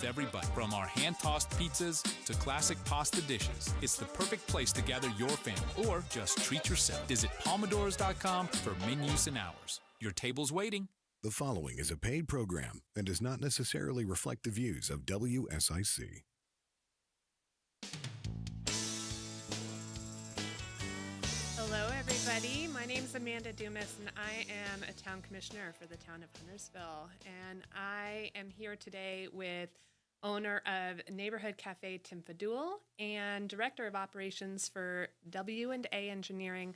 everybody. From our hand-tossed pizzas to classic pasta dishes, it's the perfect place to gather your family or just treat yourself. Visit Pomodoro's.com for menus and hours. Your table's waiting. The following is a paid program and does not necessarily reflect the views of WSIC. Hello, everybody. My name is Amada Dumas, and I am a town commissioner for the Town of Huntersville. And I am here today with owner of Nieghborhood Cafe, Tim Fadul, and director of operations for W&A Engineering,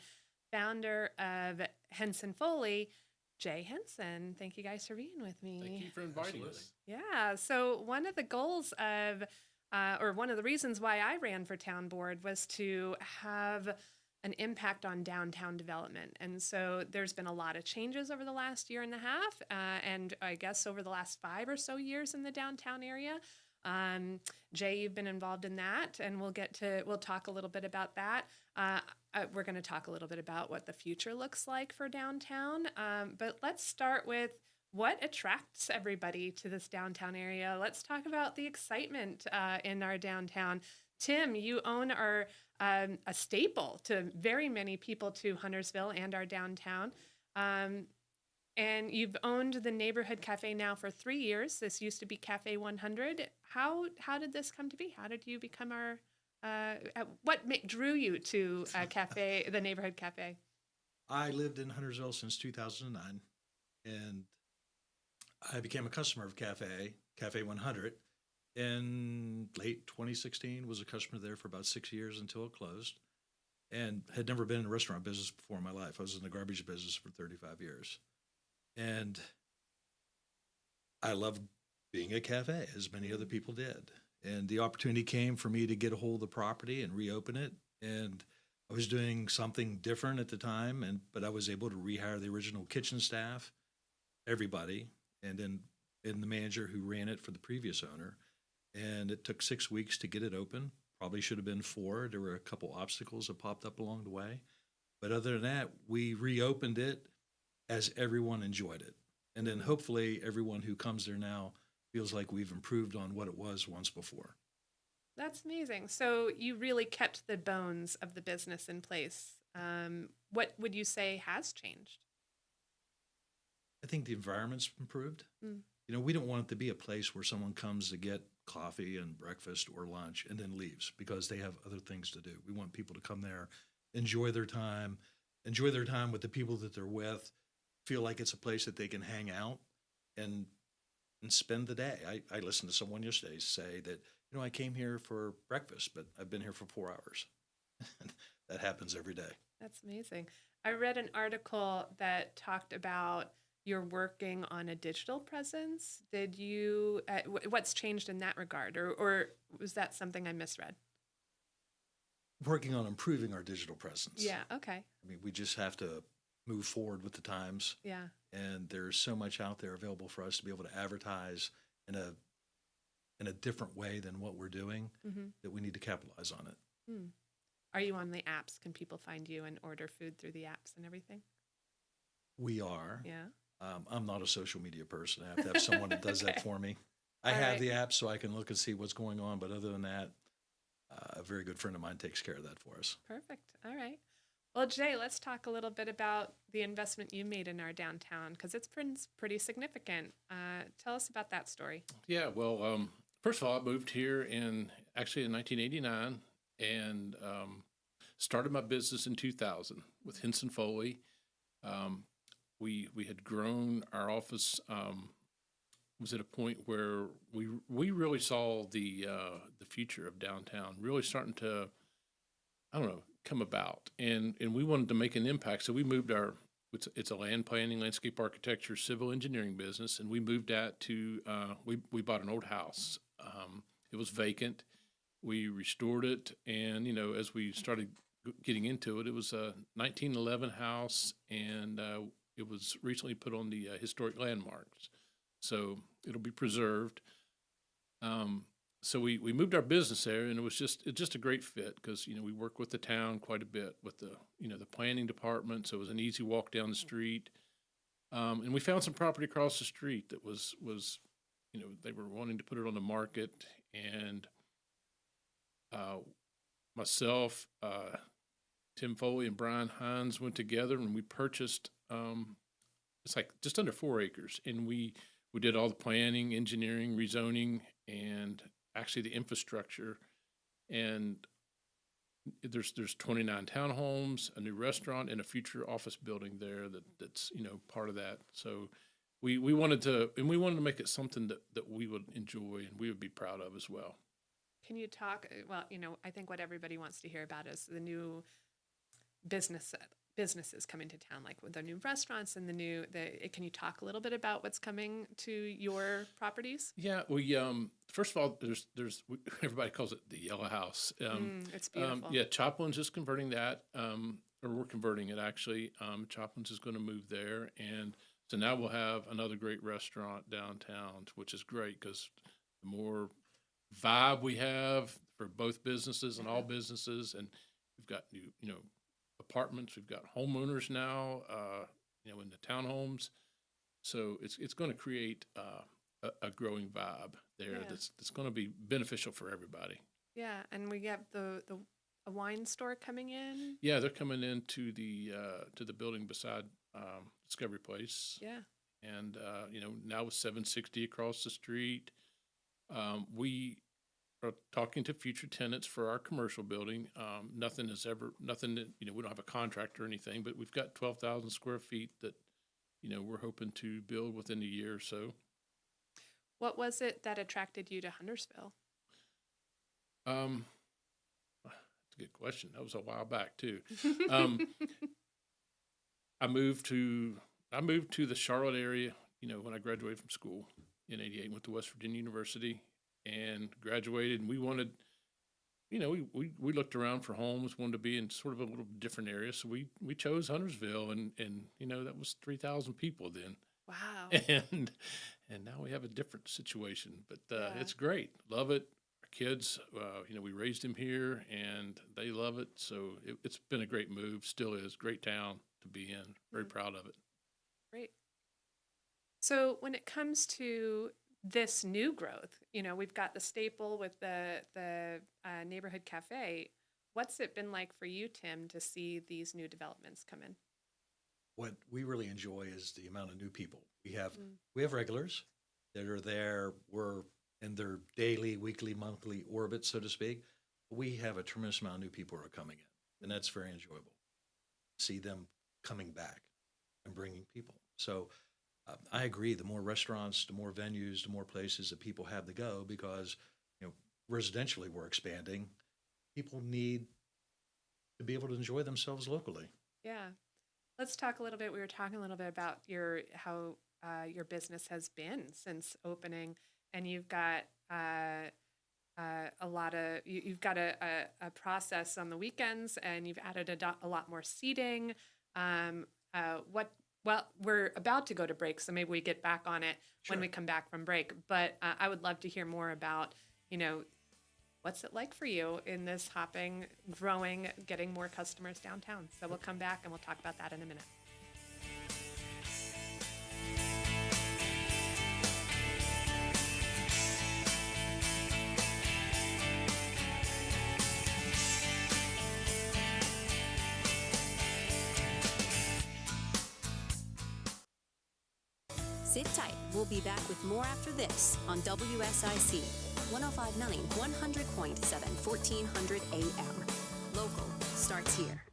founder of Henson Foley, Jay Henson. Thank you guys for being with me. Thank you for inviting us. Yeah. So one of the goals of, or one of the reasons why I ran for town board was to have an impact on downtown development. And so there's been a lot of changes over the last year and a half, and I guess over the last 5 or so years in the downtown area. Jay, you've been involved in that, and we'll talk a little bit about that. We're going to talk a little bit about what the future looks like for downtown. But let's start with what attracts everybody to this downtown area. Let's talk about the excitement in our downtown. Tim, you own a staple to very many people to Huntersville and our downtown. And you've owned the Nieghborhood Cafe now for 3 years. This used to be Cafe 100. How did this come to be? How did you become what drew you to the Nieghborhood Cafe? I lived in Huntersville since 2009, and I became a customer of Cafe 100. In late 2016, was a customer there for about 6 years until it closed, and had never been in the restaurant business before in my life. I was in the garbage business for 35 years. And I loved being a cafe, as many other people did. And the opportunity came for me to get a hold of the property and reopen it. And I was doing something different at the time, but I was able to rehire the original kitchen staff, everybody, and then the manager who ran it for the previous owner. And it took 6 weeks to get it open. Probably should have been 4. There were a couple obstacles that popped up along the way. But other than that, we reopened it as everyone enjoyed it. And then hopefully everyone who comes there now feels like we've improved on what it was once before. That's amazing. So you really kept the bones of the business in place. What would you say has changed? I think the environment's improved. You know, we don't want it to be a place where someone comes to get coffee and breakfast or lunch and then leaves because they have other things to do. We want people to come there, enjoy their time with the people that they're with, feel like it's a place that they can hang out and spend the day. I listened to someone yesterday say that, I came here for breakfast, but I've been here for 4 hours. That happens every day. That's amazing. I read an article that talked about you're working on a digital presence. Did you, what's changed in that regard? Or was that something I misread? Working on improving our digital presence. Yeah, okay. I mean, we just have to move forward with the times. Yeah. And there's so much out there available for us to be able to advertise in a different way than what we're doing, that we need to capitalize on it. Are you on the apps? Can people find you and order food through the apps and everything? We are. Yeah. I'm not a social media person. I have to have someone that does that for me. I All have right. the app so I can look and see what's going on, but other than that, a very good friend of mine takes care of that for us. Perfect. All right. Well, Jay, let's talk a little bit about the investment you made in our downtown, because it's pretty significant. Tell us about that story. Yeah, well, first of all, I moved here in 1989 and started my business in 2000 with Henson Foley. We had grown our office. Was at a point where we really saw the future of downtown really starting to, come about, and we wanted to make an impact. So we moved it's a land planning, landscape architecture, civil engineering business, and we moved that to we bought an old house. It was vacant. We restored it, and as we started getting into it, it was a 1911 house, and it was recently put on the historic landmarks. So it'll be preserved. So we moved our business there, and it's just a great fit because we work with the town quite a bit with the the planning department. So it was an easy walk down the street, and we found some property across the street that was they were wanting to put it on the market, and myself, Tim Foley, and Brian Hines went together, and we purchased. It's like just under 4 acres, and we did all the planning, engineering, rezoning, and actually the infrastructure. And there's 29 townhomes, a new restaurant, and a future office building there that's part of that. So we wanted to make it something that we would enjoy and we would be proud of as well. Can you talk? Well, I think what everybody wants to hear about is the new businesses coming to town, like with the new restaurants and can you talk a little bit about what's coming to your properties? Yeah, we first of all, there's everybody calls it the Yellow House. It's beautiful. Yeah, Choplin's just converting that, or we're converting it actually. Choplin's is going to move there, and so now we'll have another great restaurant downtown, which is great because the more vibe we have for both businesses and all businesses, and we've got new, apartments. We've got homeowners now, in the townhomes. So it's going to create a growing vibe there that's going to be beneficial for everybody. Yeah, and we got a wine store coming in. Yeah, they're coming into the building beside Discovery Place. Yeah, and now with 760 across the street, we are talking to future tenants for our commercial building. Nothing that, we don't have a contract or anything, but we've got 12,000 square feet that, we're hoping to build within a year or so. What was it that attracted you to Huntersville? That's a good question. That was a while back too. I moved to the Charlotte area, when I graduated from school in '88, went to West Virginia University and graduated. And we wanted, we looked around for homes, wanted to be in sort of a little different area. So we chose Huntersville, and that was 3,000 people then. Wow. And now we have a different situation, but it's great. Love it. Our kids, we raised them here and they love it. So it's been a great move. Still is. Great town to be in. Very proud of it. Great. So when it comes to this new growth, we've got the Staple with the neighborhood cafe. What's it been like for you, Tim, to see these new developments come in? What we really enjoy is the amount of new people. We have regulars that are there. We're in their daily, weekly, monthly orbit, so to speak. We have a tremendous amount of new people who are coming in, and that's very enjoyable. See them coming back and bringing people. So I agree. The more restaurants, the more venues, the more places that people have to go, because residentially we're expanding. People need to be able to enjoy themselves locally. Yeah. Let's talk a little bit. We were talking a little bit about how your business has been since opening, and you've got you've got a process on the weekends, and you've added a lot more seating. Well, we're about to go to break, so maybe we get back on it when we come back from break. But I would love to hear more about, what's it like for you in this hopping, growing, getting more customers downtown. So we'll come back and we'll talk about that in a minute. Sit tight. We'll be back with more after this on WSIC 105.9, 100.7, 1400 AM. Local starts here.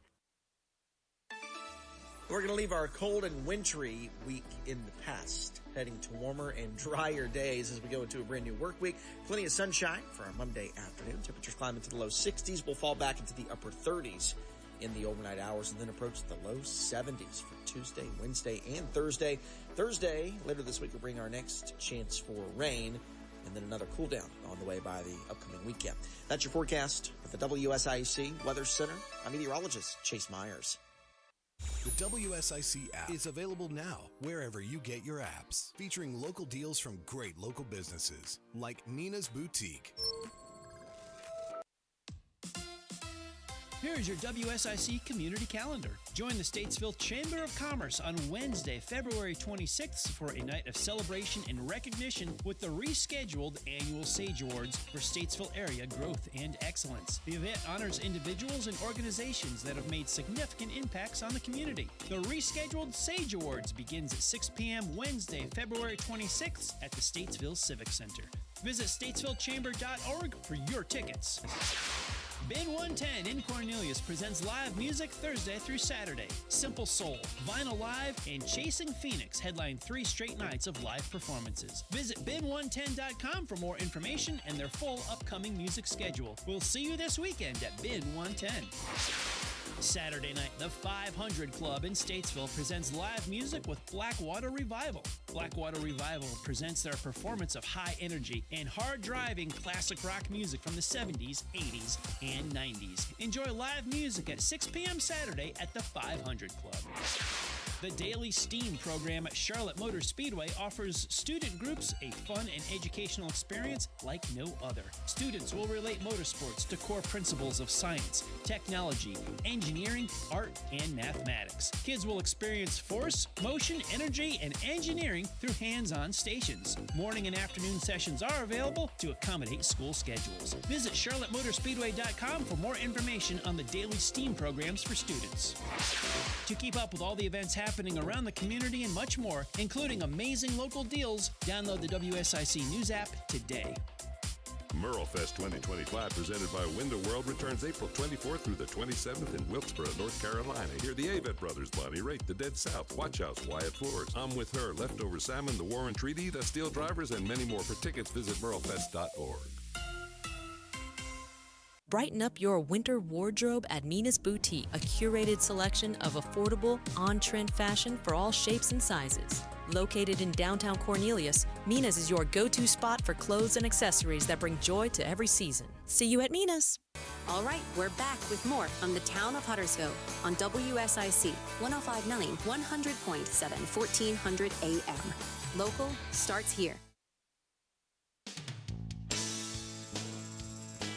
We're going to leave our cold and wintry week in the past, heading to warmer and drier days as we go into a brand new work week. Plenty of sunshine for our Monday afternoon. Temperatures climb into the low 60s. We'll fall back into the upper 30s in the overnight hours and then approach the low 70s for Tuesday, Wednesday, and Thursday. Thursday, later this week, will bring our next chance for rain and then another cool down on the way by the upcoming weekend. That's your forecast with the WSIC Weather Center. I'm meteorologist Chase Myers. The WSIC app is available now wherever you get your apps, featuring local deals from great local businesses like Nina's Boutique. Here's your WSIC community calendar. Join the Statesville Chamber of Commerce on Wednesday, February 26th for a night of celebration and recognition with the rescheduled annual Sage Awards for Statesville area growth and excellence. The event honors individuals and organizations that have made significant impacts on the community. The rescheduled Sage Awards begins at 6 p.m. Wednesday, February 26th at the Statesville Civic Center. Visit statesvillechamber.org for your tickets. Bin 110 in Cornelius presents live music Thursday through Saturday. Simple Soul, Vinyl Live, and Chasing Phoenix headline 3 straight nights of live performances. Visit bin110.com for more information and their full upcoming music schedule. We'll see you this weekend at Bin 110. Saturday night, the 500 Club in Statesville presents live music with Blackwater Revival. Blackwater Revival presents their performance of high energy and hard-driving classic rock music from the 70s, 80s, and 90s. Enjoy live music at 6 p.m. Saturday at the 500 Club. The Daily STEAM program at Charlotte Motor Speedway offers student groups a fun and educational experience like no other. Students will relate motorsports to core principles of science, technology, engineering, art, and mathematics. Kids will experience force, motion, energy, and engineering through hands-on stations. Morning and afternoon sessions are available to accommodate school schedules. Visit charlottemotorspeedway.com for more information on the Daily STEAM programs for students. To keep up with all the events happening around the community and much more, including amazing local deals, download the WSIC News app today. MerleFest 2025, presented by Window World, returns April 24th through the 27th in Wilkesboro, North Carolina. Hear the Avett Brothers, Bonnie Raitt, The Dead South, Watch House, Wyatt Floors, I'm With Her, Leftover Salmon, The Warren Treaty, The Steel Drivers, and many more. For tickets, visit merlefest.org. Brighten up your winter wardrobe at Mina's Boutique, a curated selection of affordable, on-trend fashion for all shapes and sizes. Located in downtown Cornelius, Mina's is your go-to spot for clothes and accessories that bring joy to every season. See you at Mina's. All right, we're back with more from the Town of Huntersville on WSIC 105.9, 100.7, 1400 AM. Local starts here.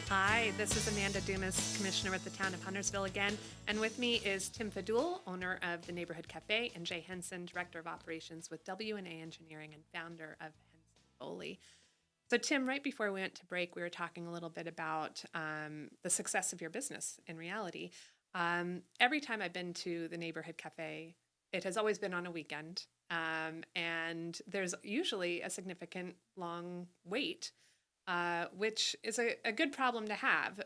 Hi, this is Amanda Dumas, Commissioner with the Town of Huntersville again, and with me is Tim Fadul, owner of the Neighborhood Cafe, and Jay Henson, Director of Operations with W&A Engineering and founder of Henson Foley. So Tim, right before we went to break, we were talking a little bit about the success of your business in reality. Every time I've been to the Neighborhood Cafe, it has always been on a weekend, and there's usually a significant long wait, which is a good problem to have.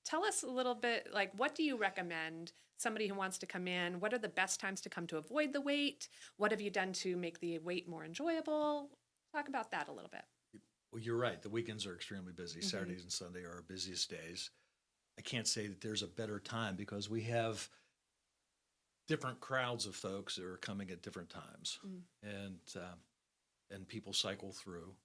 Tell us a little bit, like, what do you recommend somebody who wants to come in? What are the best times to come to avoid the wait? What have you done to make the wait more enjoyable? Talk about that a little bit. Well, you're right. The weekends are extremely busy. Mm-hmm. Saturdays and Sunday are our busiest days. I can't say that there's a better time because we have different crowds of folks that are coming at different times, and people cycle through.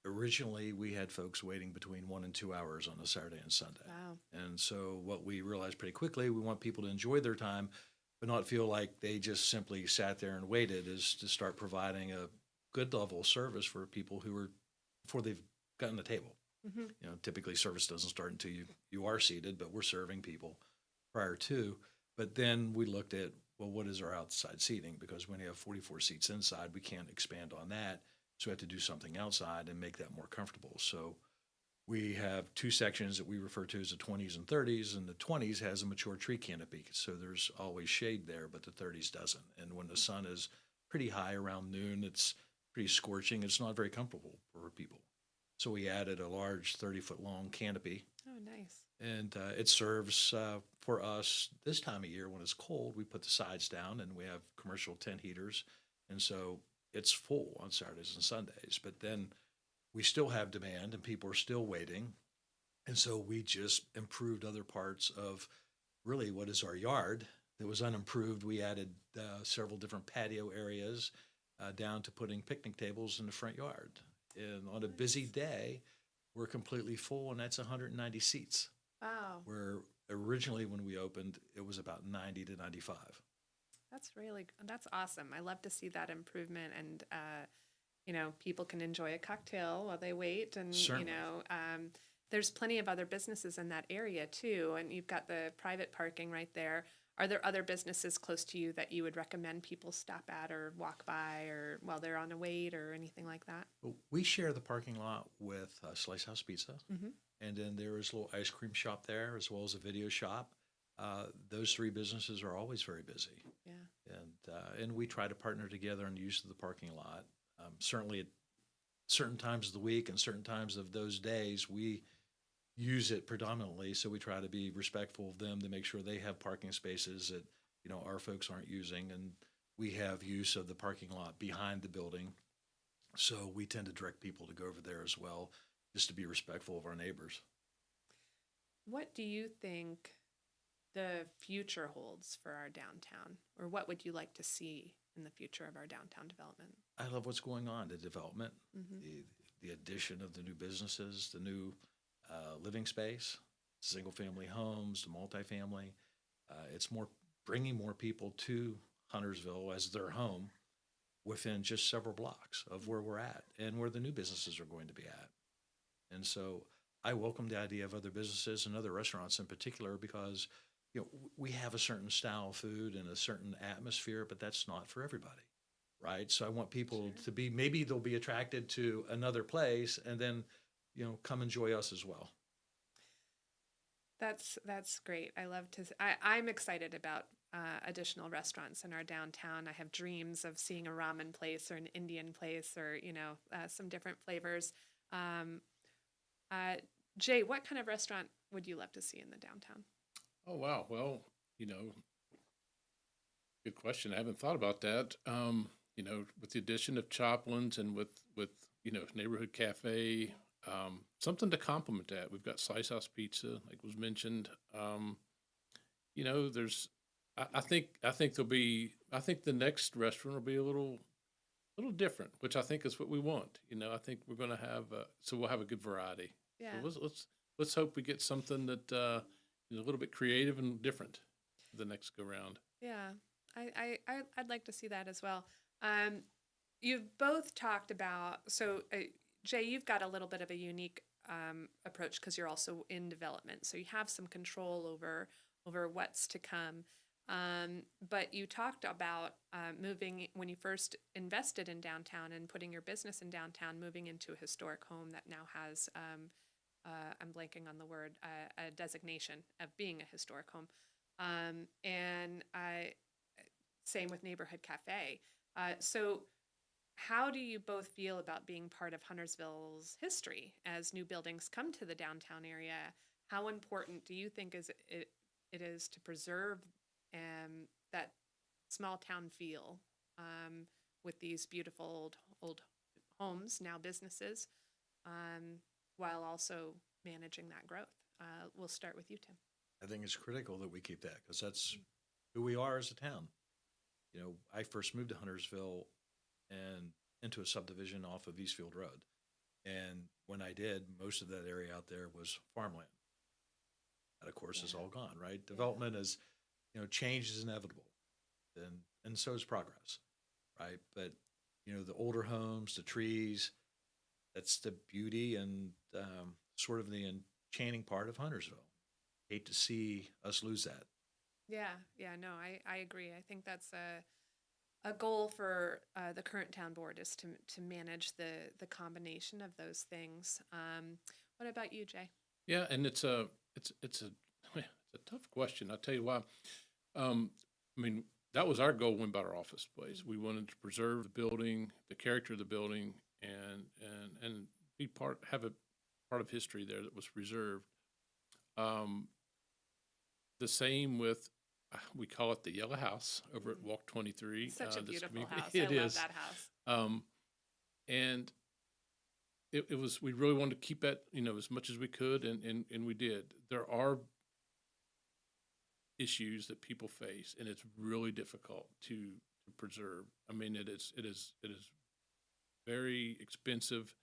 Originally, we had folks waiting between 1 and 2 hours on a Saturday and Sunday. Wow. And so what we realized pretty quickly, we want people to enjoy their time, but not feel like they just simply sat there and waited, is to start providing a good level of service for people who are, before they've gotten the table. Mm-hmm. You know, typically service doesn't start until you are seated, but we're serving people prior to. But then we looked at, well, what is our outside seating? Because when you have 44 seats inside, we can't expand on that. So we have to do something outside and make that more comfortable. So we have 2 sections that we refer to as the 20s and 30s, and the 20s has a mature tree canopy. So there's always shade there, but the 30s doesn't. And when the sun is pretty high around noon, it's pretty scorching. It's not very comfortable for people. So we added a large 30-foot long canopy. Oh, nice. And it serves for us this time of year when it's cold. We put the sides down, and we have commercial tent heaters. And so it's full on Saturdays and Sundays, but then we still have demand and people are still waiting. And so we just improved other parts of really what is our yard that was unimproved. We added several different patio areas down to putting picnic tables in the front yard. And on a busy day, we're completely full, and that's 190 seats. Wow. Where originally when we opened, it was about 90 to 95. That's awesome. I love to see that improvement, and people can enjoy a cocktail while they wait, and Certainly. there's plenty of other businesses in that area too, and you've got the private parking right there. Are there other businesses close to you that you would recommend people stop at or walk by or while they're on a wait or anything like that? Well, we share the parking lot with Slice House Pizza, Mm-hmm. and then there is a little ice cream shop there as well as a video shop. Those three businesses are always very busy. Yeah. And we try to partner together on the use of the parking lot. Certainly at certain times of the week and certain times of those days, we use it predominantly. So we try to be respectful of them to make sure they have parking spaces that, our folks aren't using. And we have use of the parking lot behind the building. So we tend to direct people to go over there as well, just to be respectful of our neighbors. What do you think the future holds for our downtown, or what would you like to see in the future of our downtown development? I love what's going on, the development, Mm-hmm. the addition of the new businesses, the new living space, single-family homes, the multifamily. It's bringing more people to Huntersville as their home within just several blocks of where we're at and where the new businesses are going to be at. And so I welcome the idea of other businesses and other restaurants in particular because we have a certain style of food and a certain atmosphere, but that's not for everybody, right? So I want people to be, maybe they'll be attracted to another place and then, come enjoy us as well. That's great. I love to. I'm excited about additional restaurants in our downtown. I have dreams of seeing a ramen place or an Indian place or some different flavors. Jay, what kind of restaurant would you love to see in the downtown? Oh, wow. Well, good question. I haven't thought about that. With the addition of Choplin's and with Neighborhood Cafe, something to complement that. We've got Slice House Pizza, like was mentioned. There's, I think the next restaurant will be a little different, which I think is what we want. I think we're going to have, so we'll have a good variety. Yeah. So let's hope we get something that is a little bit creative and different for the next go round. Yeah, I'd like to see that as well. You've both talked about, Jay, you've got a little bit of a unique approach because you're also in development, so you have some control over what's to come. But you talked about moving when you first invested in downtown and putting your business in downtown, moving into a historic home that now has, I'm blanking on the word, a designation of being a historic home. And same with Neighborhood Cafe. So how do you both feel about being part of Huntersville's history as new buildings come to the downtown area? How important do you think it is to preserve that small town feel with these beautiful old homes, now businesses, while also managing that growth? We'll start with you, Tim. I think it's critical that we keep that because that's who we are as a town. I first moved to Huntersville and into a subdivision off of Eastfield Road. And when I did, most of that area out there was farmland. That, of course, is all gone, right? Development is, change is inevitable. And so is progress, right? But, the older homes, the trees, that's the beauty and sort of the enchanting part of Huntersville. Hate to see us lose that. Yeah, no, I agree. I think that's a goal for the current town board is to manage the combination of those things. What about you, Jay? Yeah, and it's a tough question. I'll tell you why. That was our goal when we bought our office place. We wanted to preserve the building, the character of the building, and have a part of history there that was preserved. The same with, we call it the Yellow House over at Walk 23. Such a beautiful house. It I love is. that house. And it was, we really wanted to keep that, as much as we could, and we did. There are issues that people face, and it's really difficult to preserve. It is very expensive.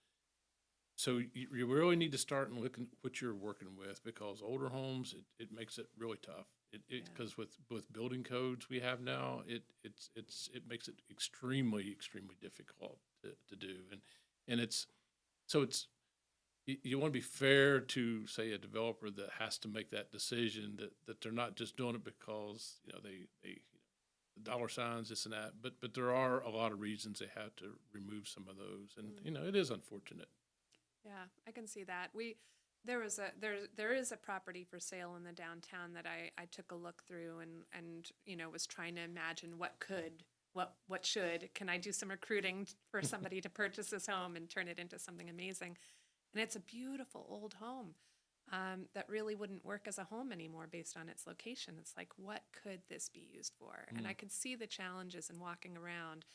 So you really need to start and look at what you're working with, because older homes, it makes it really tough. Because with building codes we have now, it makes it extremely, extremely difficult to do. And it's you want to be fair to, say, a developer that has to make that decision, that they're not just doing it because, they the dollar signs, this and that, but there are a lot of reasons they have to remove some of those, and it is unfortunate. Yeah, I can see that. There is a property for sale in the downtown that I took a look through and was trying to imagine what can I do some recruiting for somebody to purchase this home and turn it into something amazing. And it's a beautiful old home that really wouldn't work as a home anymore based on its location. It's like, what could this be used for? And I could see the challenges in walking around,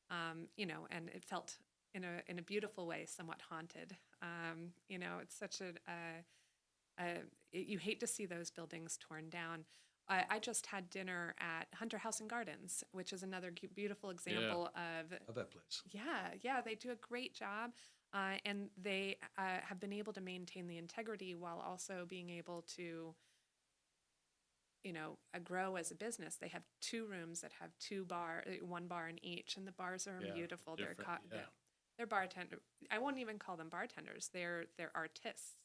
and it felt in a beautiful way, somewhat haunted. It's such you hate to see those buildings torn down. I just had dinner at Hunter House and Gardens, which is another beautiful example of that place. Yeah, they do a great job. And they have been able to maintain the integrity while also being able to, grow as a business. They have 2 rooms that have 1 bar in each, and the bars are beautiful. They're bartender. I won't even call them bartenders. They're artists.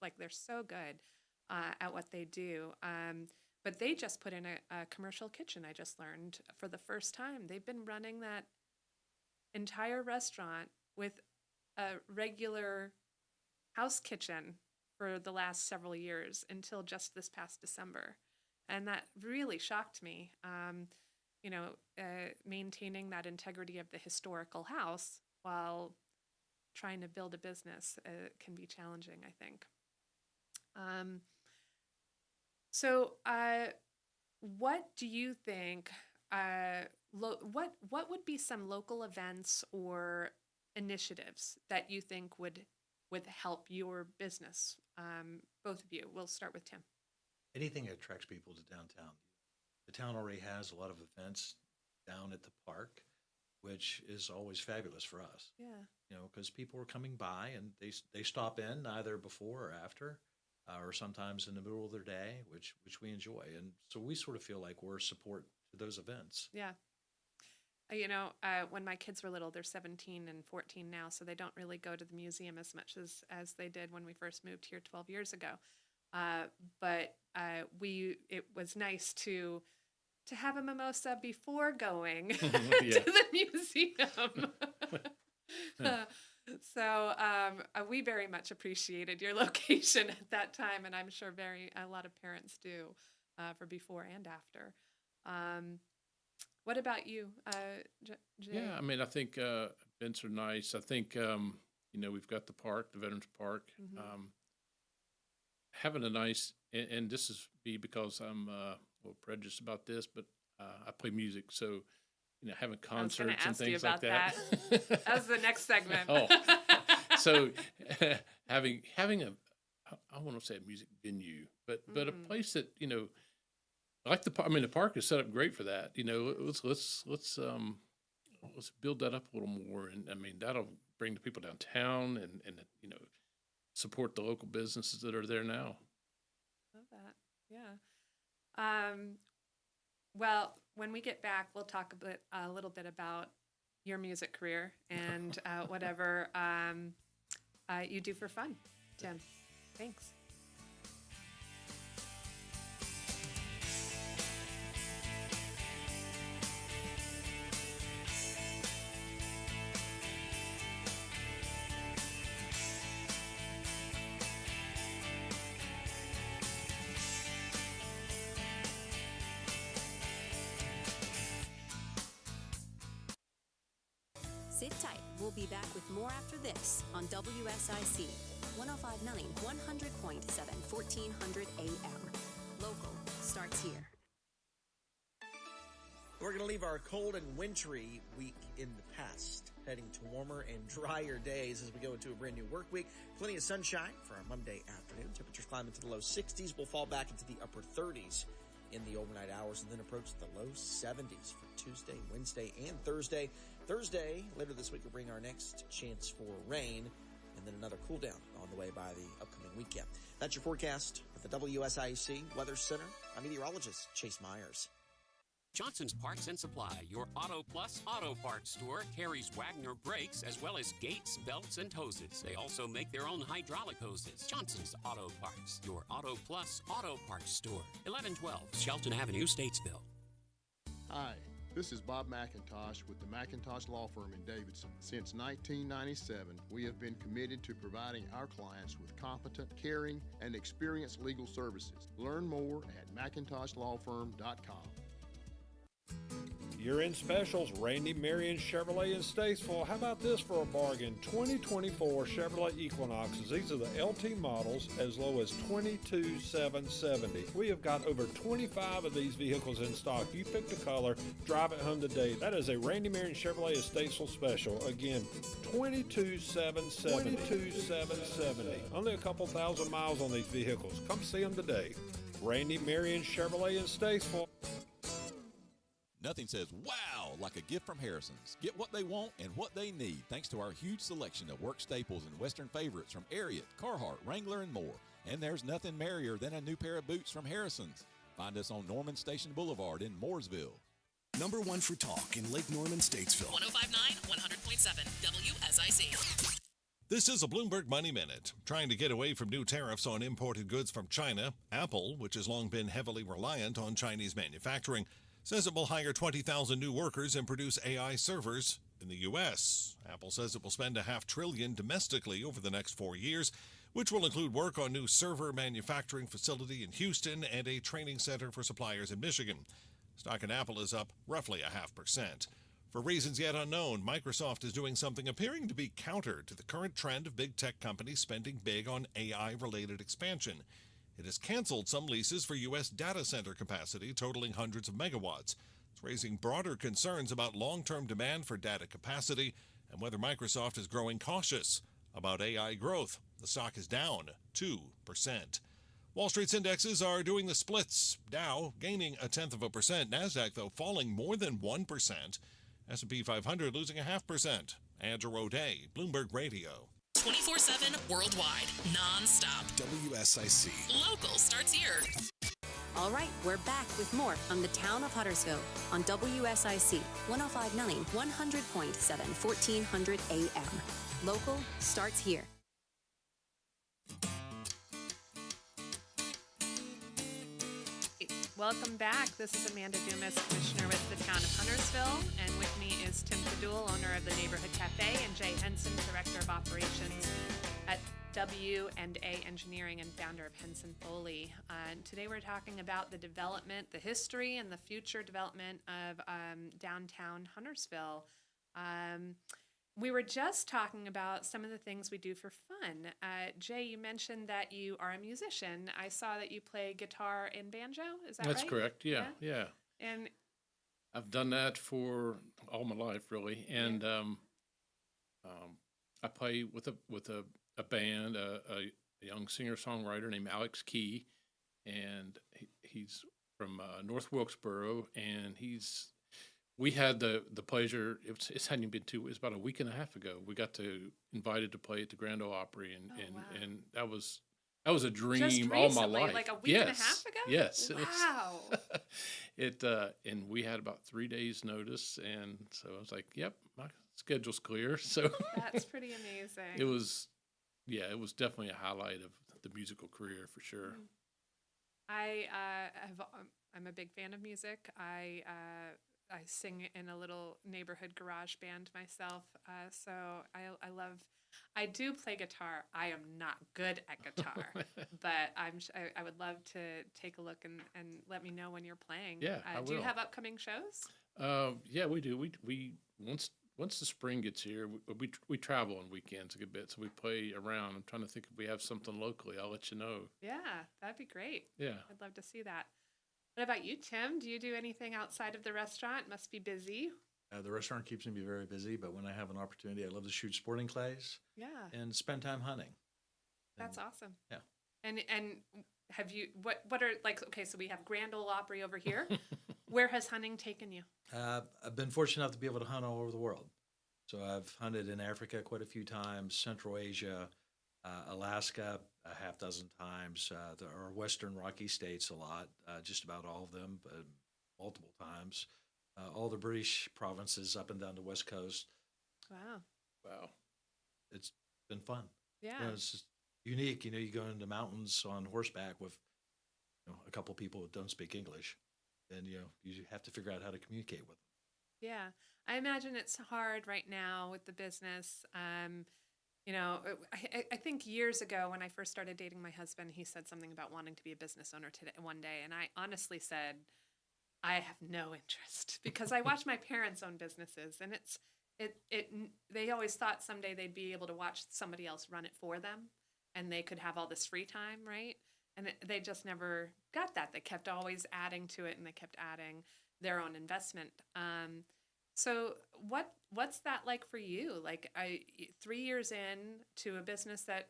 Like, they're so good at what they do. But they just put in a commercial kitchen. I just learned for the first time. They've been running that entire restaurant with a regular house kitchen for the last several years until just this past December. And that really shocked me. Maintaining that integrity of the historical house while trying to build a business can be challenging, I think. So what do you think, what would be some local events or initiatives that you think would help your business? Both of you. We'll start with Tim. Anything that attracts people to downtown. The town already has a lot of events down at the park, which is always fabulous for us. Yeah. Because people are coming by and they stop in either before or after, or sometimes in the middle of their day, which we enjoy. And so we sort of feel like we're support to those events. Yeah. When my kids were little, they're 17 and 14 now, so they don't really go to the museum as much as they did when we first moved here 12 years ago. But it was nice to have a mimosa before going to the museum. So we very much appreciated your location at that time, and I'm sure a lot of parents do for before and after. What about you, Jay? Yeah, I think events are nice. I think, we've got the park, the Veterans Park. Mm-hmm. Having a nice, and this is because I'm a little prejudiced about this, but I play music, so, having concerts and things like that. That was the next segment. So having I want to say a music venue, but a place that, like the park is set up great for that. Let's build that up a little more, and that'll bring the people downtown and support the local businesses that are there now. Love that. Yeah. Well, when we get back, we'll talk a little bit about your music career and whatever you do for fun, Tim. Thanks. Sit tight. We'll be back with more after this on WSIC 105.9, 100.7, 1400 AM. Local starts here. We're going to leave our cold and wintry week in the past, heading to warmer and drier days as we go into a brand new work week. Plenty of sunshine for our Monday afternoon. Temperatures climb into the low 60s. We'll fall back into the upper 30s in the overnight hours and then approach the low 70s for Tuesday, Wednesday, and Thursday. Thursday, later this week, will bring our next chance for rain and then another cool down on the way by the upcoming weekend. That's your forecast for the WSIC Weather Center. I'm meteorologist Chase Myers. Johnson's Parts and Supply, your Auto Plus Auto Parts store, carries Wagner brakes as well as gates, belts, and hoses. They also make their own hydraulic hoses. Johnson's Auto Parts, your Auto Plus Auto Parts store, 1112 Shelton Avenue, Statesville. Hi, this is Bob McIntosh with the McIntosh Law Firm in Davidson. Since 1997, we have been committed to providing our clients with competent, caring, and experienced legal services. Learn more at McIntoshLawFirm.com. You're in specials, Randy Marion Chevrolet in Statesville. How about this for a bargain? 2024 Chevrolet Equinoxes. These are the LT models as low as $22,770. We have got over 25 of these vehicles in stock. You pick the color, drive it home today. That is a Randy Marion Chevrolet Statesville special. Again, $22,770. $22,770. Only a couple thousand miles on these vehicles. Come see them today. Randy Marion Chevrolet in Statesville. Nothing says wow like a gift from Harrison's. Get what they want and what they need thanks to our huge selection of work staples and Western favorites from Ariat, Carhartt, Wrangler, and more. And there's nothing merrier than a new pair of boots from Harrison's. Find us on Norman Station Boulevard in Mooresville. Number one for talk in Lake Norman, Statesville. 105.9, 100.7, WSIC. This is a Bloomberg Money Minute. Trying to get away from new tariffs on imported goods from China, Apple, which has long been heavily reliant on Chinese manufacturing, says it will hire 20,000 new workers and produce AI servers in the U.S. Apple says it will spend $500 billion domestically over the next 4 years, which will include work on new server manufacturing facility in Houston and a training center for suppliers in Michigan. Stock in Apple is up roughly 0.5%. For reasons yet unknown, Microsoft is doing something appearing to be counter to the current trend of big tech companies spending big on AI-related expansion. It has canceled some leases for U.S. data center capacity totaling hundreds of megawatts. It's raising broader concerns about long-term demand for data capacity and whether Microsoft is growing cautious about AI growth. The stock is down 2%. Wall Street's indexes are doing the splits. Dow gaining 0.1%. NASDAQ, though, falling more than 1%. S&P 500 losing 0.5%. Andrew O'Day, Bloomberg Radio. 24/7 worldwide, non-stop. WSIC. Local starts here. All right, we're back with more on the Town of Huntersville on WSIC 105.9, 100.7, 1400 AM. Local starts here. Welcome back. This is Amanda Dumas, Commissioner with the Town of Huntersville, and with me is Tim Fadul, owner of the Neighborhood Cafe, and Jay Henson, Director of Operations at W&A Engineering and founder of Henson Foley. And today we're talking about the development, the history, and the future development of downtown Huntersville. We were just talking about some of the things we do for fun. Jay, you mentioned that you are a musician. I saw that you play guitar and banjo. Is that right? That's correct. Yeah. And I've done that for all my life, really. And I play with a band, a young singer-songwriter named Alex Key, and he's from North Wilkesboro, and we had the pleasure. It hadn't been it was about a week and a half ago. We got invited to play at the Grand Ole Opry, and that was a dream just recently, all my life. Like a week and a half ago. Yes. Wow. And we had about 3 days notice, and so I was like, "Yep, my schedule's clear." So that's pretty amazing. It was definitely a highlight of the musical career for sure. I'm a big fan of music. I sing in a little neighborhood garage band myself, so I do play guitar. I am not good at guitar, but I would love to take a look and let me know when you're playing. Yeah, I will. Do you have upcoming shows? Yeah, we do. We once the spring gets here, we travel on weekends a good bit, so we play around. I'm trying to think if we have something locally. I'll let you know. Yeah, that'd be great. Yeah, I'd love to see that. What about you, Tim? Do you do anything outside of the restaurant? Must be busy. The restaurant keeps me very busy, but when I have an opportunity, I love to shoot sporting clays. Yeah. And spend time hunting. That's awesome. Yeah. And have you what are okay? So we have Grand Ole Opry over here. Where has hunting taken you? I've been fortunate enough to be able to hunt all over the world. So I've hunted in Africa quite a few times, Central Asia, Alaska a half dozen times, our Western Rocky states a lot, just about all of them, but multiple times. All the British provinces up and down the West Coast. Wow. Wow. It's been fun. Yeah. It's just unique. You go into mountains on horseback with a couple people that don't speak English, and you have to figure out how to communicate with them. Yeah. I imagine it's hard right now with the business. I think years ago when I first started dating my husband, he said something about wanting to be a business owner today, one day. And I honestly said, I have no interest because I watch my parents own businesses, and they always thought someday they'd be able to watch somebody else run it for them and they could have all this free time, right? And they just never got that. They kept always adding to it, and they kept adding their own investment. So what's that like for you? Like 3 years in to a business that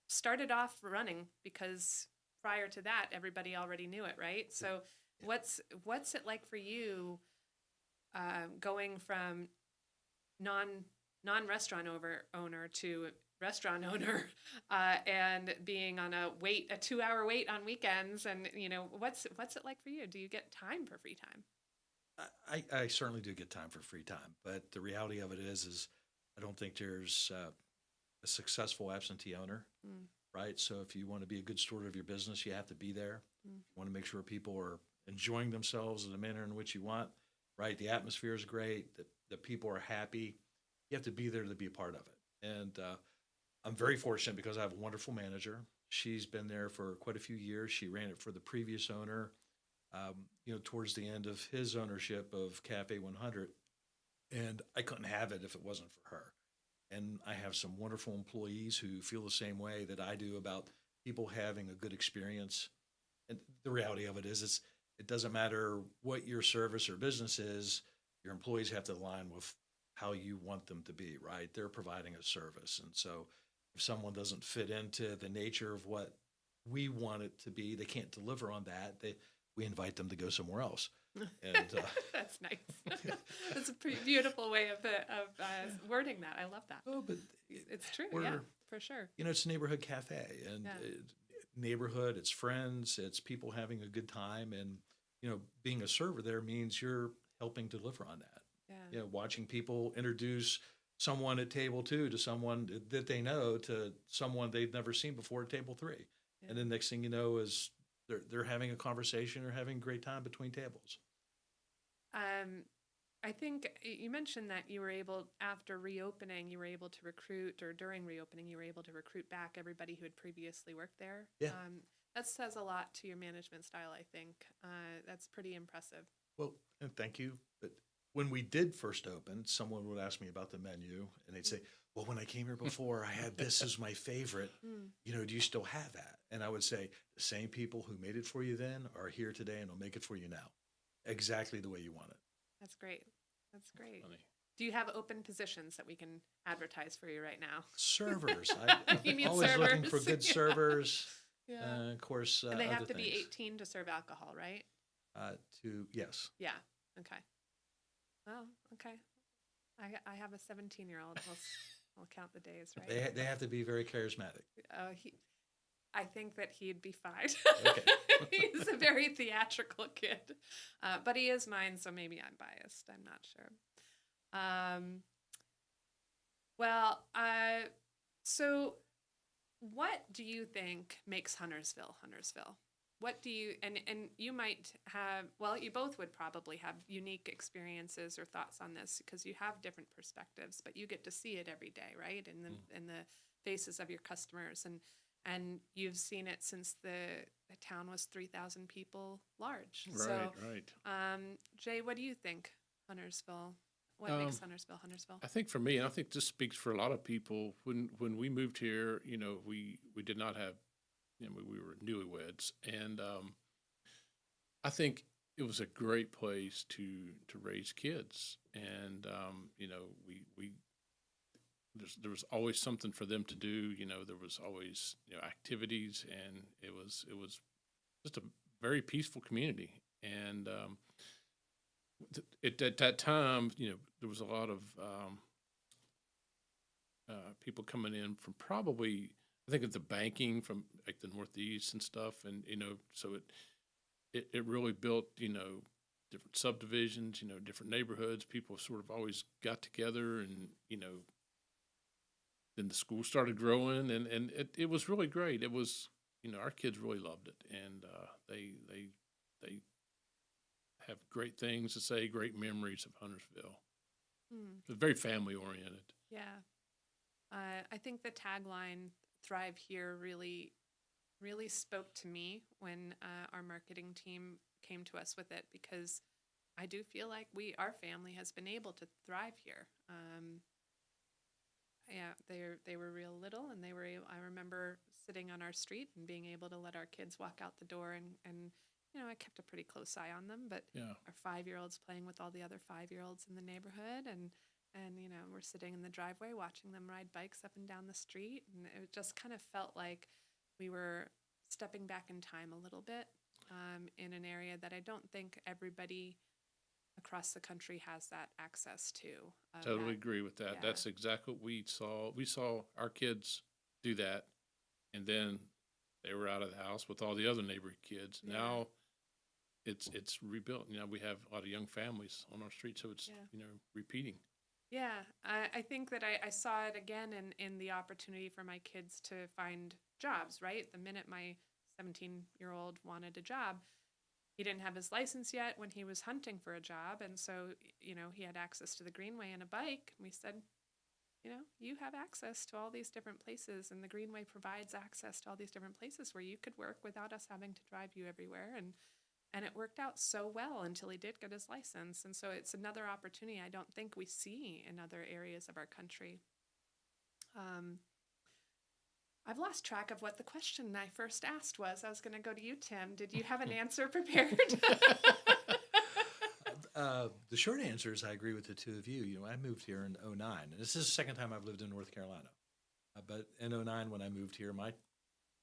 started off running because prior to that, everybody already knew it, right? So what's it like for you going from non-restaurant owner to restaurant owner and being on a 2-hour wait on weekends? And, what's it like for you? Do you get time for free time? I certainly do get time for free time, but the reality of it is I don't think there's a successful absentee owner, right? So if you want to be a good steward of your business, you have to be there. You want to make sure people are enjoying themselves in the manner in which you want, right? The atmosphere is great. The people are happy. You have to be there to be a part of it. And I'm very fortunate because I have a wonderful manager. She's been there for quite a few years. She ran it for the previous owner. Towards the end of his ownership of Cafe 100, and I couldn't have it if it wasn't for her. And I have some wonderful employees who feel the same way that I do about people having a good experience. And the reality of it is, it doesn't matter what your service or business is, your employees have to align with how you want them to be, right? They're providing a service. And so if someone doesn't fit into the nature of what we want it to be, they can't deliver on that. We invite them to go somewhere else. And that's nice. That's a pretty beautiful way of wording that. I love that. Oh, but it's true. Yeah, for sure. It's a neighborhood cafe, and neighborhood. It's friends. It's people having a good time, and being a server there means you're helping deliver on that. Yeah. Watching people introduce someone at table 2 to someone that they know to someone they've never seen before at table 3, and then next thing you know is they're having a conversation or having a great time between tables. I think you mentioned that you were able, after reopening, you were able to recruit, or during reopening, you were able to recruit back everybody who had previously worked there. Yeah. That says a lot to your management style, I think. That's pretty impressive. Well, and thank you. But when we did first open, someone would ask me about the menu, and they'd say, well, when I came here before, I had this as my favorite. Do you still have that? And I would say, the same people who made it for you then are here today, and will make it for you now. Exactly the way you want it. That's great. That's great. Funny. Do you have open positions that we can advertise for you right now? Servers. You mean I'm always servers? looking for good servers. Yeah. Of course, and they have other to be things. 18 to serve alcohol, right? Yes. Yeah. Okay. Well, okay. I have a 17-year-old. We'll count the days, right? They have to be very charismatic. I think that he'd be fine. Okay. He's a very theatrical kid, but he is mine, so maybe I'm biased. I'm not sure. So what do you think makes Huntersville Huntersville? What do you, and you might have, well, you both would probably have unique experiences or thoughts on this because you have different perspectives, but you get to see it every day, right? In the faces of your customers, and you've seen it since the town was 3,000 people large. Right. Jay, what do you think, Huntersville? What makes Huntersville Huntersville? I think for me, and I think this speaks for a lot of people, when we moved here, we did not have, we were newlyweds, and I think it was a great place to raise kids, and there was always something for them to do. There was always activities, and it was just a very peaceful community. And at that time, there was a lot of people coming in from probably, I think, of the banking from like the Northeast and stuff, and so it really built different subdivisions, different neighborhoods. People sort of always got together, and then the school started growing, and it was really great. It was, our kids really loved it, and they have great things to say, great memories of Huntersville. It's very family oriented. Yeah. I think the tagline "Thrive Here" really spoke to me when our marketing team came to us with it, because I do feel like our family has been able to thrive here. They were real little, and I remember sitting on our street and being able to let our kids walk out the door, and I kept a pretty close eye on them, but our 5-year-old's playing with all the other 5-year-olds in the neighborhood, and we're sitting in the driveway watching them ride bikes up and down the street, and it just kind of felt like we were stepping back in time a little bit, in an area that I don't think everybody across the country has that access to. Totally agree with that. Yeah. That's exactly what we saw. We saw our kids do that, and then they were out of the house with all the other neighborhood kids. Yeah. Now it's rebuilt. We have a lot of young families on our street, so it's repeating. Yeah, I think that I saw it again in the opportunity for my kids to find jobs, right? The minute my 17-year-old wanted a job, he didn't have his license yet when he was hunting for a job. And so, he had access to the Greenway and a bike. And we said, you have access to all these different places, and the Greenway provides access to all these different places where you could work without us having to drive you everywhere. And it worked out so well until he did get his license. And so it's another opportunity I don't think we see in other areas of our country. I've lost track of what the question I first asked was. I was going to go to you, Tim. Did you have an answer prepared? The short answer is I agree with the two of you. I moved here in 2009, and this is the second time I've lived in North Carolina. But in 2009, when I moved here, my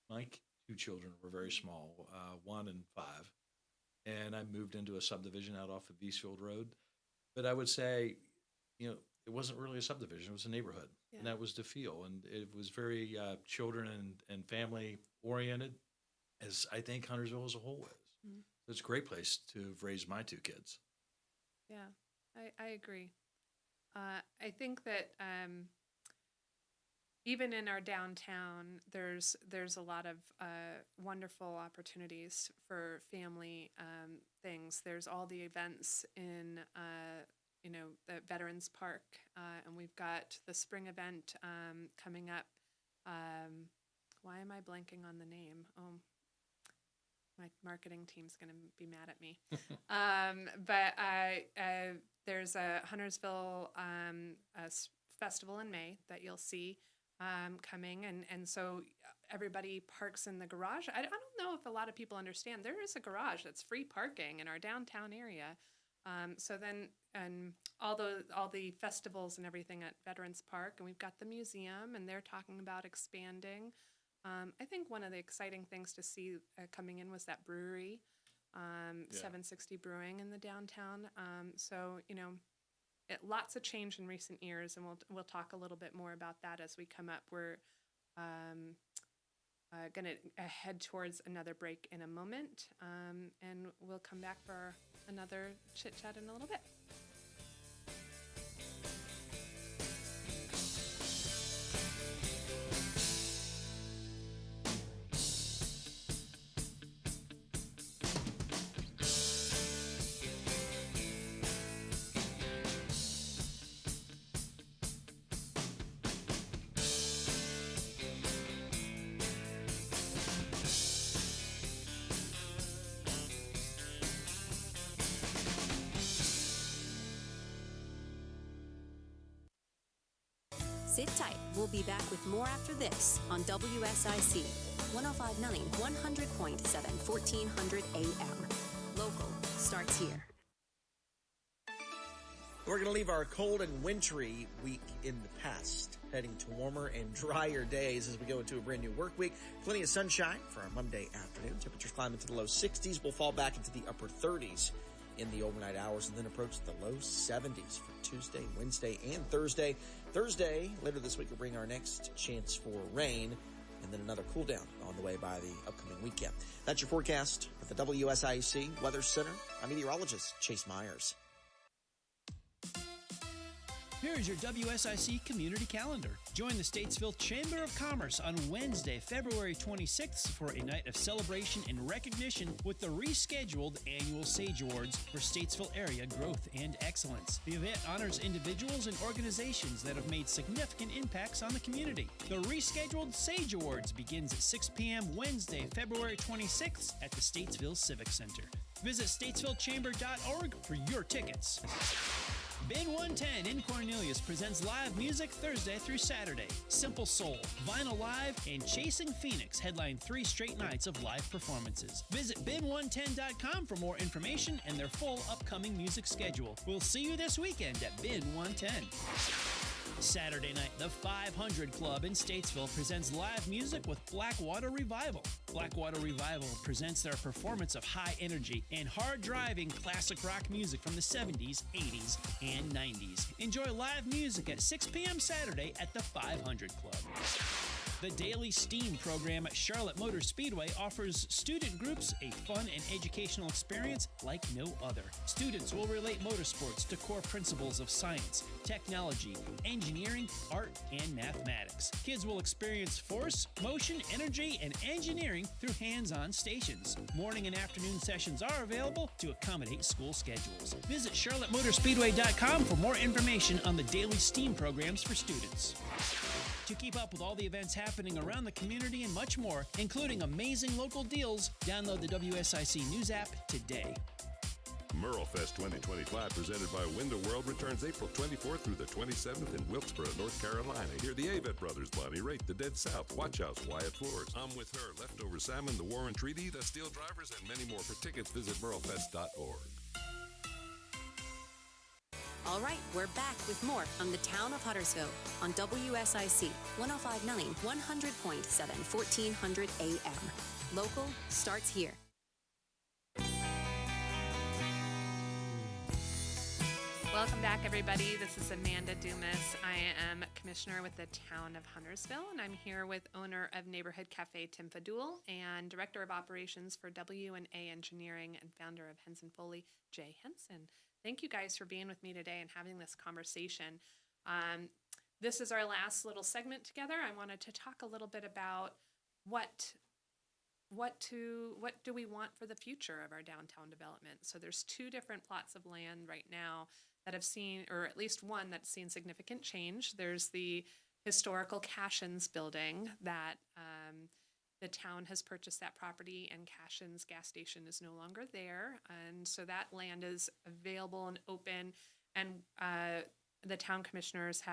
2 children were very small, 1 and 5. And I moved into a subdivision out off of Eastfield Road. But I would say, it wasn't really a subdivision. It was a neighborhood. Yeah. And that was the feel. And it was very children and family oriented, as I think Huntersville as a whole is. Mm-hmm. So it's a great place to have raised my 2 kids. Yeah, I agree. I think that even in our downtown, there's a lot of wonderful opportunities for family things. There's all the events in the Veterans Park, and we've got the spring event coming up. Why am I blanking on the name? Oh, my marketing team's going to be mad at me. But there's a Huntersville festival in May that you'll see coming, and so everybody parks in the garage. I don't know if a lot of people understand there is a garage that's free parking in our downtown area. So then, and all the festivals and everything at Veterans Park, and we've got the museum, and they're talking about expanding. I think one of the exciting things to see coming in was that brewery, 760 Brewing in the downtown. So lots of change in recent years, and we'll talk a little bit more about that as we come up. We're going to head towards another break in a moment, and we'll come back for another chit-chat in a little bit. Sit tight. We'll be back with more after this on WSIC 105.9, 100.7, 1400 AM. Local starts here. We're going to leave our cold and wintry week in the past, heading to warmer and drier days as we go into a brand new work week. Plenty of sunshine for our Monday afternoon. Temperatures climb into the low 60s. We'll fall back into the upper 30s in the overnight hours and then approach the low 70s for Tuesday, Wednesday, and Thursday. Thursday, later this week, will bring our next chance for rain. and then another cool down on the way by the upcoming weekend. That's your forecast at the WSIC Weather Center. I'm meteorologist Chase Myers. Here is your WSIC community calendar. Join the Statesville Chamber of Commerce on Wednesday, February 26th for a night of celebration and recognition with the rescheduled annual Sage Awards for Statesville area growth and excellence. The event honors individuals and organizations that have made significant impacts on the community. The rescheduled Sage Awards begins at 6 p.m. Wednesday, February 26th at the Statesville Civic Center. Visit statesvillechamber.org for your tickets. Bin 110 in Cornelius presents live music Thursday through Saturday. Simple Soul, Vinyl Live, and Chasing Phoenix headline 3 straight nights of live performances. Visit bin110.com for more information and their full upcoming music schedule. We'll see you this weekend at Bin 110. Saturday night, the 500 Club in Statesville presents live music with Blackwater Revival. Blackwater Revival presents their performance of high energy and hard-driving classic rock music from the 70s, 80s, and 90s. Enjoy live music at 6 p.m. Saturday at the 500 Club. The Daily STEAM program at Charlotte Motor Speedway offers student groups a fun and educational experience like no other. Students will relate motorsports to core principles of science, technology, engineering, art, and mathematics. Kids will experience force, motion, energy, and engineering through hands-on stations. Morning and afternoon sessions are available to accommodate school schedules. Visit charlottemotorspeedway.com for more information on the Daily STEAM programs for students. To keep up with all the events happening around the community and much more, including amazing local deals, download the WSIC News app today. Merlefest 2025, presented by Window World, returns April 24th through the 27th in Wilkesboro, North Carolina. Hear the Avett Brothers, Bonnie Raitt, The Dead South, Watch House, Wyatt Floors, I'm With Her, Leftover Salmon, The Warren Treaty, The Steel Drivers, and many more. For tickets, visit merlefest.org. All right, we're back with more on the Town of Huntersville on WSIC 105.9, 100.7, 1400 AM. Local starts here. Welcome back, everybody. This is Amanda Dumas. I am Commissioner with the Town of Huntersville, and I'm here with owner of Nieghborhood Cafe, Tim Fadul, and Director of Operations for W&A Engineering and founder of Henson Foley, Jay Henson. Thank you guys for being with me today and having this conversation. This is our last little segment together. I wanted to talk a little bit about what do we want for the future of our downtown development. So there's 2 different plots of land right now that have seen, or at least one that's seen significant change. There's the historical Cashin's building that the town has purchased that property, and Cashin's gas station is no longer there. And so that land is available and open, and the town commissioners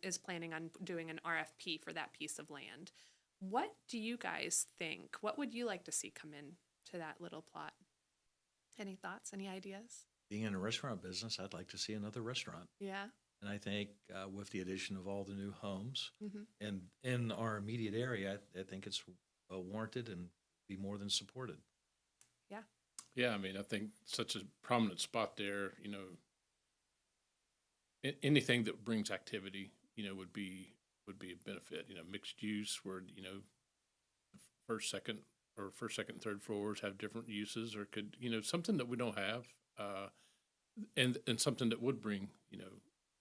is planning on doing an RFP for that piece of land. What do you guys think? What would you like to see come in to that little plot? Any thoughts, any ideas? Being in a restaurant business, I'd like to see another restaurant. Yeah. And I think with the addition of all the new homes Mhm. and in our immediate area, I think it's warranted and be more than supported. Yeah. Yeah, I mean, I think such a prominent spot there, anything that brings activity, would be a benefit. Mixed use where, first, second, and third floors have different uses, or could, something that we don't have, and something that would bring,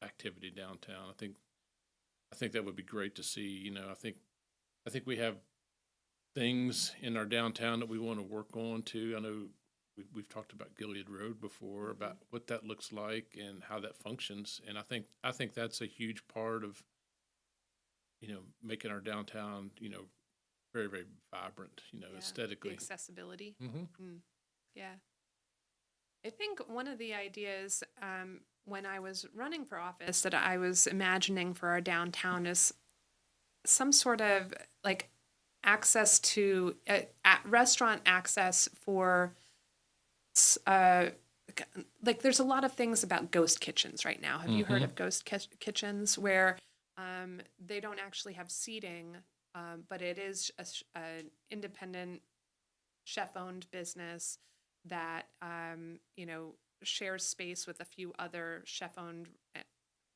activity downtown. I think that would be great to see. I think we have things in our downtown that we want to work on too. I know we've talked about Gilead Road before, about what that looks like and how that functions, and I think that's a huge part of making our downtown very, very vibrant, aesthetically. The accessibility. Mm-hmm. Yeah. I think one of the ideas when I was running for office that I was imagining for our downtown is some sort of like access to restaurant access for like there's a lot of things about ghost kitchens right now. Have you heard of ghost kitchens where they don't actually have seating, but it is an independent chef-owned business that shares space with a few other chef-owned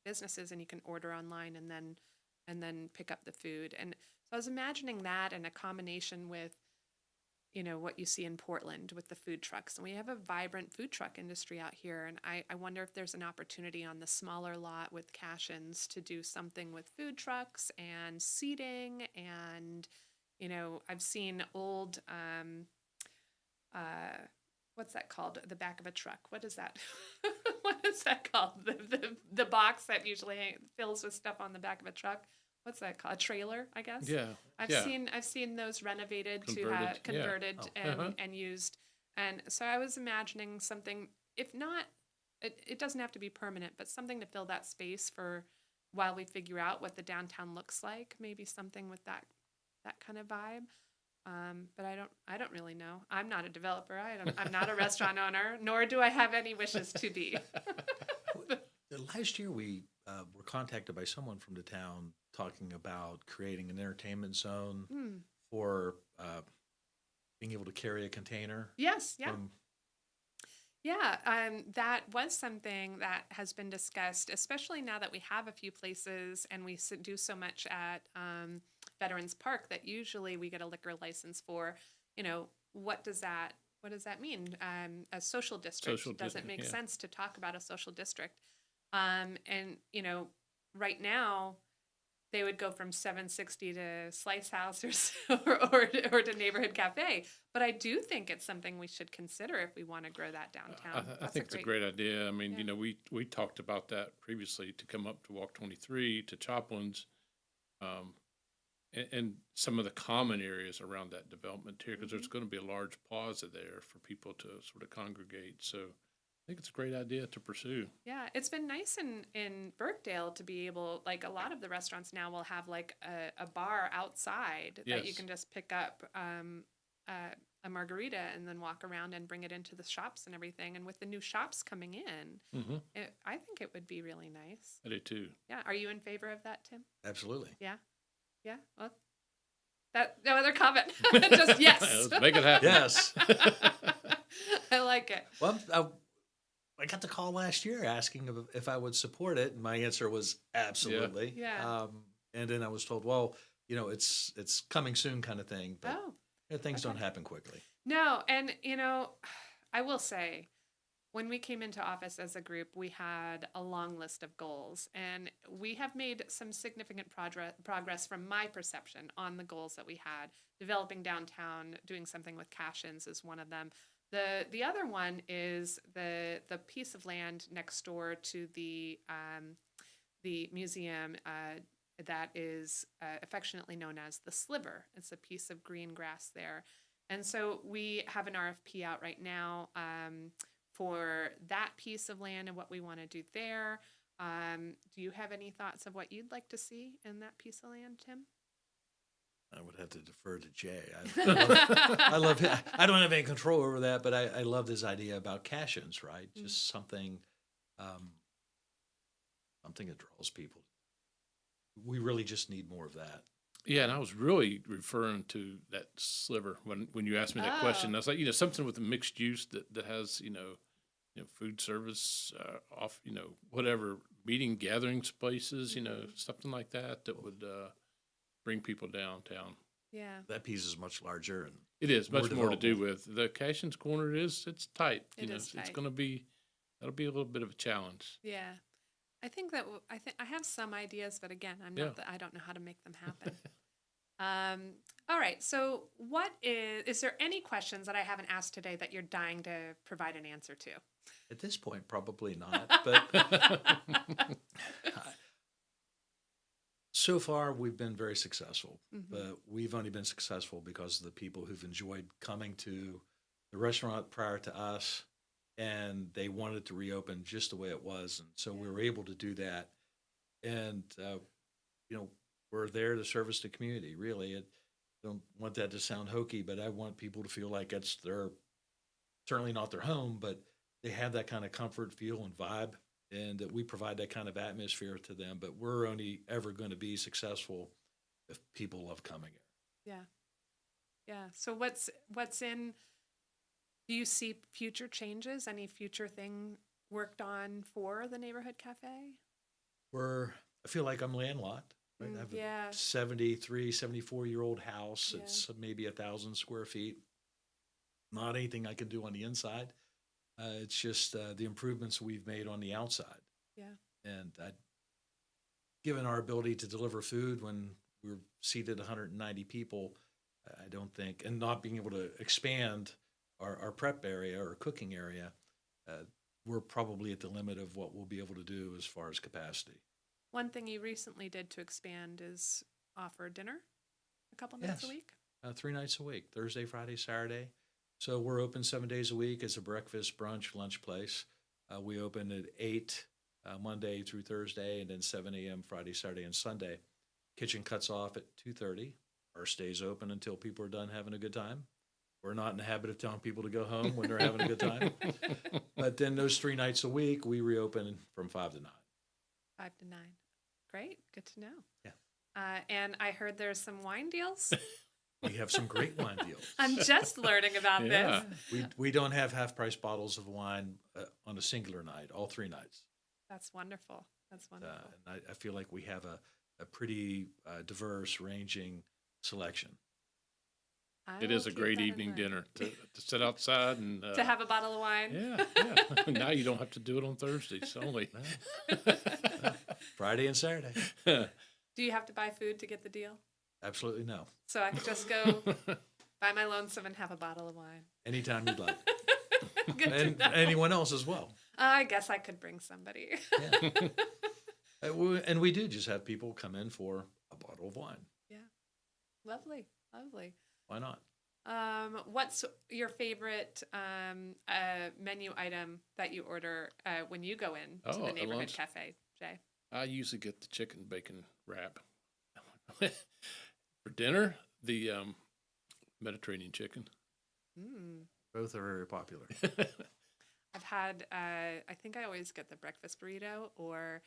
businesses, and you can order online and then pick up the food. And So I was imagining that in a combination with, what you see in Portland with the food trucks. And we have a vibrant food truck industry out here. And I wonder if there's an opportunity on the smaller lot with Cash-ins to do something with food trucks and seating. And, I've seen old, what's that called? The back of a truck. What is that? What is that called? The box that usually fills with stuff on the back of a truck. What's that called? A trailer, I guess. Yeah. I've seen those renovated converted and used. And so I was imagining something, if not, it doesn't have to be permanent, but something to fill that space for while we figure out what the downtown looks like. Maybe something with that kind of vibe. But I don't really know. I'm not a developer. I'm not a restaurant owner, nor do I have any wishes to be. Last year, we were contacted by someone from the town talking about creating an entertainment zone for being able to carry a container. Yes, yeah. That was something that has been discussed, especially now that we have a few places and we do so much at Veterans Park that usually we get a liquor license for. What does that mean? A social district doesn't make sense to talk about a social district. Right now they would go from 760 to Slice House or to Neighborhood Cafe. But I do think it's something we should consider if we want to grow that downtown. I think it's a great idea. I mean, we talked about that previously to come up to Walk 23 to Choplin's, and some of the common areas around that development here, because there's going to be a large plaza there for people to sort of congregate. So I think it's a great idea to pursue. Yeah, it's been nice in Birkdale to be able, like a lot of the restaurants now will have like a bar outside that you can just pick up a margarita and then walk around and bring it into the shops and everything. And with the new shops coming in, I think it would be really nice. I do too. Yeah. Are you in favor of that, Tim? Absolutely. Yeah. Yeah. Well, no other comment. Just yes. Let's make it happen. Yes. I like it. Well, I got the call last year asking if I would support it, and my answer was absolutely. Yeah. And then I was told, well, it's coming soon, kind of thing. But things don't happen quickly. No, and I will say, when we came into office as a group, we had a long list of goals, and we have made some significant progress from my perception on the goals that we had. Developing downtown, doing something with Cash-ins is one of them. The other one is the piece of land next door to the museum that is affectionately known as the Sliver. It's a piece of green grass there. And so we have an RFP out right now for that piece of land and what we want to do there. Do you have any thoughts of what you'd like to see in that piece of land, Tim? I would have to defer to Jay. I love it. I don't have any control over that, but I love this idea about Cash-ins, right? Just something that draws people. We really just need more of that. Yeah, and I was really referring to that Sliver when you asked me that question. I was like, something with a mixed use that has, food service, off, whatever, meeting gathering spaces, something like that would bring people downtown. Yeah. That piece is much larger. And it is much more to do with. The Cash-ins corner it's tight. It's tight. It's going to be, that'll be a little bit of a challenge. Yeah. I think I have some ideas, but again, I don't know how to make them happen. All right. So is there any questions that I haven't asked today that you're dying to provide an answer to? At this point, probably not, but so far we've been very successful, but we've only been successful because of the people who've enjoyed coming to the restaurant prior to us, and they wanted to reopen just the way it was. And so we were able to do that. And, we're there to service the community, really. I don't want that to sound hokey, but I want people to feel like it's certainly not their home, but they have that kind of comfort, feel, and vibe, and that we provide that kind of atmosphere to them. But we're only ever going to be successful if people love coming here. Yeah. Yeah. So what's in... Do you see future changes? Any future thing worked on for the Neighborhood Cafe? I feel like I'm landlocked. Right? I have Yeah. a 73, 74-year-old house. Yeah. It's maybe 1,000 square feet. Not anything I can do on the inside. It's just the improvements we've made on the outside. Yeah. And given our ability to deliver food when we're seated 190 people, I don't think, and not being able to expand our prep area or cooking area, we're probably at the limit of what we'll be able to do as far as capacity. One thing you recently did to expand is offer dinner a couple nights a Yes. week. 3 nights a week, Thursday, Friday, Saturday. So we're open 7 days a week as a breakfast, brunch, lunch place. We open at 8 Monday through Thursday, and then 7 a.m. Friday, Saturday, and Sunday. Kitchen cuts off at 2:30. Our stays open until people are done having a good time. We're not in the habit of telling people to go home when they're having a good time. But then those 3 nights a week, we reopen from 5 to 9. 5 to 9. Great. Good to know. Yeah. And I heard there's some wine deals. We have some great wine deals. I'm just learning about Yeah. this. We don't have half-price bottles of wine on a singular night, all 3 nights. That's wonderful. That's wonderful. And I feel like we have a pretty diverse, ranging selection. It is a great evening dinner to sit outside and to have a bottle of wine. Yeah. Now you don't have to do it on Thursdays only. Friday and Saturday. Do you have to buy food to get the deal? Absolutely no. So I could just go buy my lonesome and have a bottle of wine. Anytime you'd like. Good to And know. anyone else as well. I guess I could bring somebody. And we do just have people come in for a bottle of wine. Yeah. Lovely. Lovely. Why not? What's your favorite menu item that you order when you go in to the at neighborhood lunch? cafe, Jay? I usually get the chicken bacon wrap. For dinner, the Mediterranean chicken. Both are very popular. I've had, I think I always get the breakfast burrito or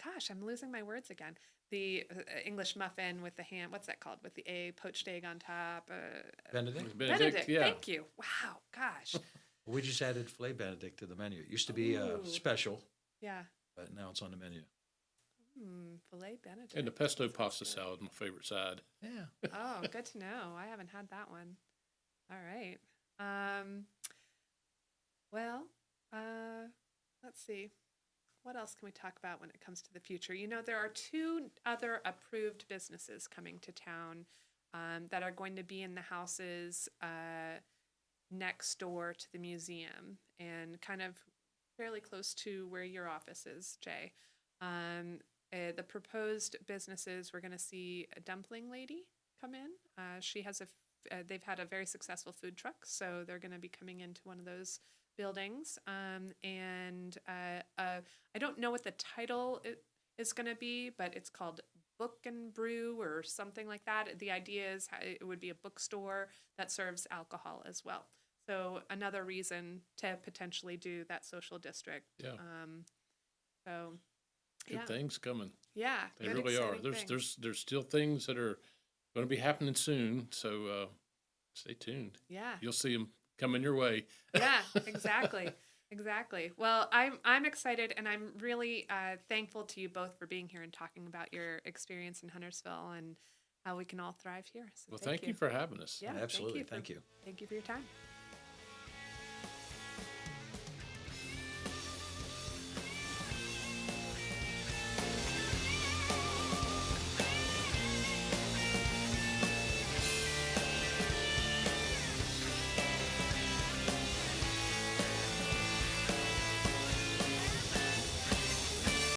gosh, I'm losing my words again. The English muffin with the ham, what's that called? With the poached egg on top. Benedict? Benedict, yeah. thank you. Wow, gosh. We just added filet Benedict to the menu. It used to be Ooh. special, Yeah. but now it's on the menu. Filet Benedict. And the pesto pasta salad, my favorite side. Yeah. Oh, good to know. I haven't had that one. All right. Let's see. What else can we talk about when it comes to the future? You know, there are 2 other approved businesses coming to town that are going to be in the houses next door to the museum and kind of fairly close to where your office is, Jay. The proposed businesses, we're going to see a dumpling lady come in. She has they've had a very successful food truck, so they're going to be coming into one of those buildings. I don't know what the title is going to be, but it's called Book and Brew or something like that. The idea is it would be a bookstore that serves alcohol as well. So another reason to potentially do that social district. Yeah. Good yeah. things coming. Yeah, They good, really are. exciting things. There's still things that are going to be happening soon. So stay tuned. Yeah. You'll see them coming your way. Yeah, exactly. Exactly. Well, I'm excited, and I'm really thankful to you both for being here and talking about your experience in Huntersville and how we can all thrive here. So Well, thank you for having us. Yeah, Absolutely. Thank you for your time.